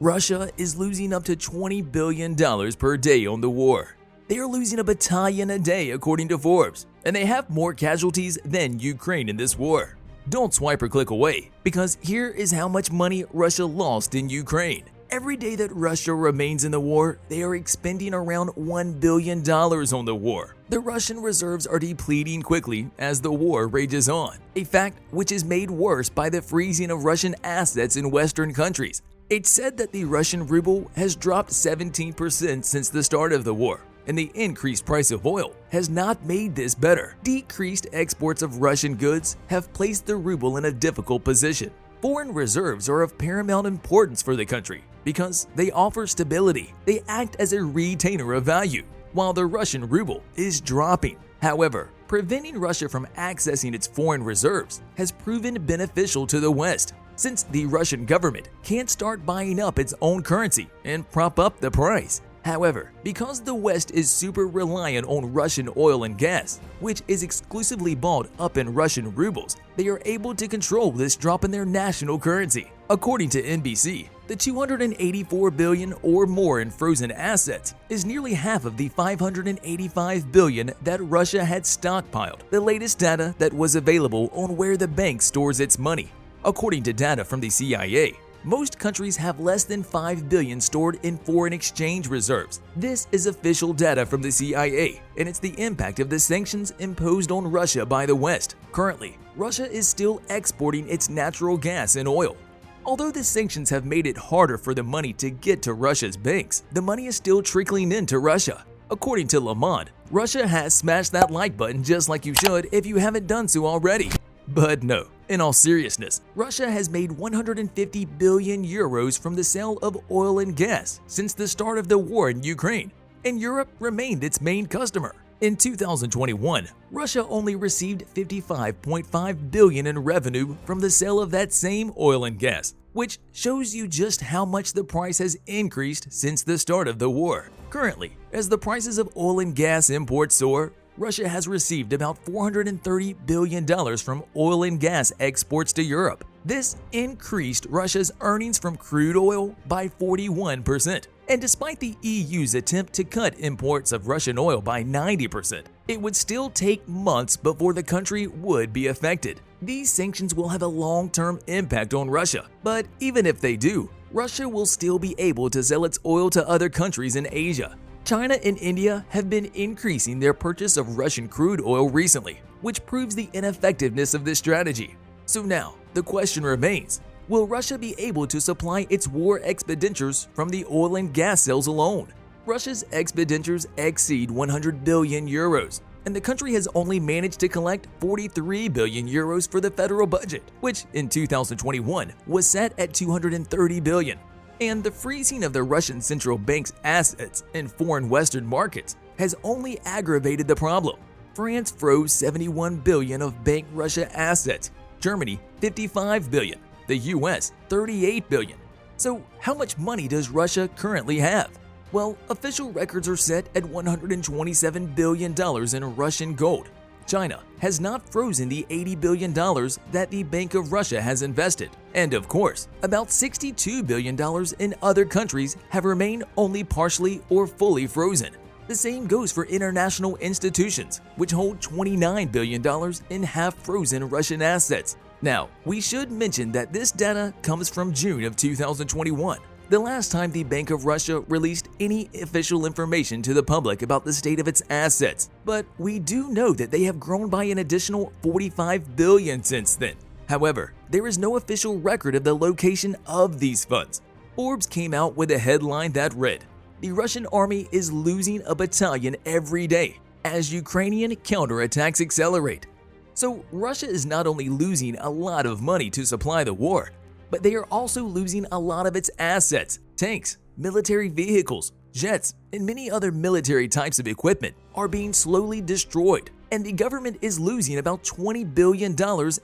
Russia is losing up to $20 billion per day on the war. They are losing a battalion a day according to Forbes, and they have more casualties than Ukraine in this war. Don't swipe or click away, because here is how much money Russia lost in Ukraine. Every day that Russia remains in the war, they are expending around $1 billion on the war. The Russian reserves are depleting quickly as the war rages on, a fact which is made worse by the freezing of Russian assets in Western countries. It's said that the Russian ruble has dropped 17% since the start of the war, and the increased price of oil has not made this better. Decreased exports of Russian goods have placed the ruble in a difficult position. Foreign reserves are of paramount importance for the country because they offer stability. They act as a retainer of value, while the Russian ruble is dropping. However, preventing Russia from accessing its foreign reserves has proven beneficial to the West, since the Russian government can't start buying up its own currency and prop up the price. However, because the West is super reliant on Russian oil and gas, which is exclusively bought up in Russian rubles, they are able to control this drop in their national currency. According to NBC, the $284 billion or more in frozen assets is nearly half of the $585 billion that Russia had stockpiled, the latest data that was available on where the bank stores its money. According to data from the CIA, most countries have less than $5 billion stored in foreign exchange reserves. This is official data from the CIA, and it's the impact of the sanctions imposed on Russia by the West. Currently, Russia is still exporting its natural gas and oil. Although the sanctions have made it harder for the money to get to Russia's banks, the money is still trickling into Russia. According to Le Monde, Russia has smashed that like button just like you should if you haven't done so already. But no, in all seriousness, Russia has made 150 billion euros from the sale of oil and gas since the start of the war in Ukraine, and Europe remained its main customer. In 2021, Russia only received 55.5 billion in revenue from the sale of that same oil and gas, which shows you just how much the price has increased since the start of the war. Currently, as the prices of oil and gas imports soar, Russia has received about $430 billion from oil and gas exports to Europe. This increased Russia's earnings from crude oil by 41%. And despite the EU's attempt to cut imports of Russian oil by 90%, it would still take months before the country would be affected. These sanctions will have a long-term impact on Russia, but even if they do, Russia will still be able to sell its oil to other countries in Asia. China and India have been increasing their purchase of Russian crude oil recently, which proves the ineffectiveness of this strategy. So now, the question remains, will Russia be able to supply its war expenditures from the oil and gas sales alone? Russia's expenditures exceed 100 billion euros, and the country has only managed to collect 43 billion euros for the federal budget, which in 2021 was set at 230 billion. And the freezing of the Russian central bank's assets in foreign Western markets has only aggravated the problem. France froze 71 billion of Bank Russia assets, Germany 55 billion, the US 38 billion. So how much money does Russia currently have? Well, official records are set at $127 billion in Russian gold. China has not frozen the $80 billion that the Bank of Russia has invested. And of course, about $62 billion in other countries have remained only partially or fully frozen. The same goes for international institutions, which hold $29 billion in half-frozen Russian assets. Now, we should mention that this data comes from June of 2021, the last time the Bank of Russia released any official information to the public about the state of its assets. But we do know that they have grown by an additional 45 billion since then. However, there is no official record of the location of these funds. Forbes came out with a headline that read, "The Russian army is losing a battalion every day as Ukrainian counterattacks accelerate." So Russia is not only losing a lot of money to supply the war, but they are also losing a lot of its assets. Tanks, military vehicles, jets, and many other military types of equipment are being slowly destroyed, and the government is losing about $20 billion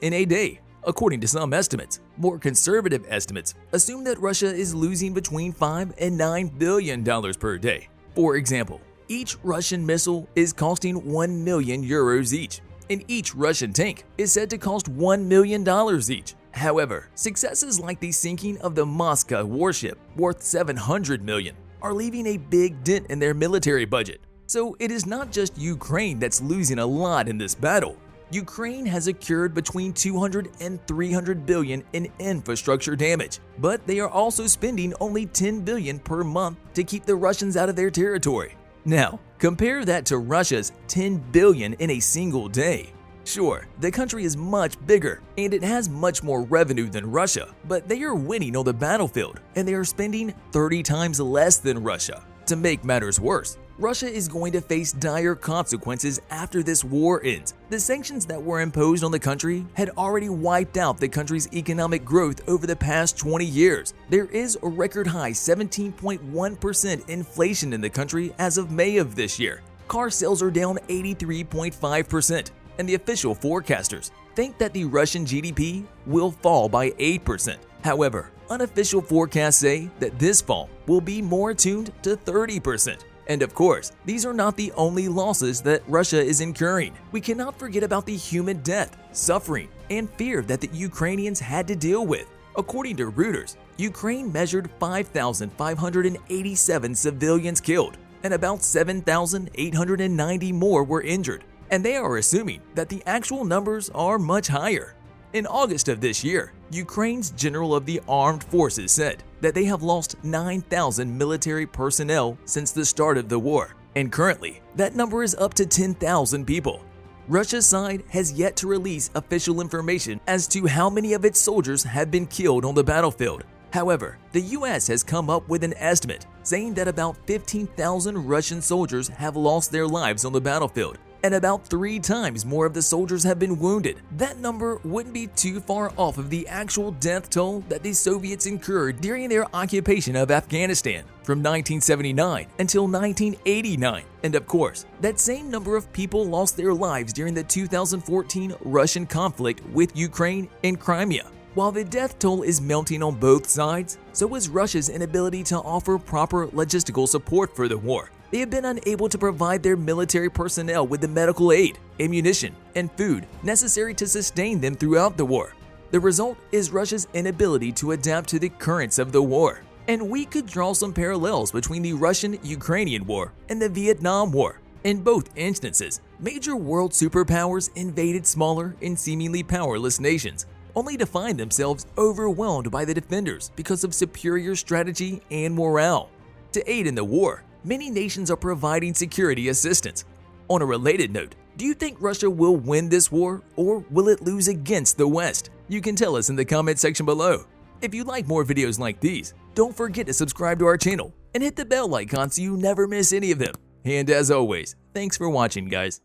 in a day. According to some estimates, more conservative estimates assume that Russia is losing between $5 and $9 billion per day. For example, each Russian missile is costing 1 million euros each, and each Russian tank is said to cost $1 million each. However, successes like the sinking of the Moscow warship, worth $700 million, are leaving a big dent in their military budget. So it is not just Ukraine that's losing a lot in this battle. Ukraine has incurred between 200 and 300 billion in infrastructure damage, but they are also spending only 10 billion per month to keep the Russians out of their territory. Now, compare that to Russia's 10 billion in a single day. Sure, the country is much bigger and it has much more revenue than Russia, but they are winning on the battlefield and they are spending 30 times less than Russia. To make matters worse, Russia is going to face dire consequences after this war ends. The sanctions that were imposed on the country had already wiped out the country's economic growth over the past 20 years. There is a record high 17.1% inflation in the country as of May of this year. Car sales are down 83.5%, and the official forecasters think that the Russian GDP will fall by 8%. However, unofficial forecasts say that this fall will be more attuned to 30%. And of course, these are not the only losses that Russia is incurring. We cannot forget about the human death, suffering, and fear that the Ukrainians had to deal with. According to Reuters, Ukraine measured 5,587 civilians killed, and about 7,890 more were injured. And they are assuming that the actual numbers are much higher. In August of this year, Ukraine's General of the Armed Forces said that they have lost 9,000 military personnel since the start of the war, and currently, that number is up to 10,000 people. Russia's side has yet to release official information as to how many of its soldiers have been killed on the battlefield. However, the US has come up with an estimate saying that about 15,000 Russian soldiers have lost their lives on the battlefield, and about 3 times more of the soldiers have been wounded. That number wouldn't be too far off of the actual death toll that the Soviets incurred during their occupation of Afghanistan from 1979 until 1989. And of course, that same number of people lost their lives during the 2014 Russian conflict with Ukraine and Crimea. While the death toll is mounting on both sides, so is Russia's inability to offer proper logistical support for the war. They have been unable to provide their military personnel with the medical aid, ammunition, and food necessary to sustain them throughout the war. The result is Russia's inability to adapt to the currents of the war. And we could draw some parallels between the Russian-Ukrainian War and the Vietnam War. In both instances, major world superpowers invaded smaller and seemingly powerless nations, only to find themselves overwhelmed by the defenders because of superior strategy and morale. To aid in the war, many nations are providing security assistance. On a related note, do you think Russia will win this war, or will it lose against the West? You can tell us in the comment section below. If you like more videos like these, don't forget to subscribe to our channel and hit the bell icon so you never miss any of them. And as always, thanks for watching, guys.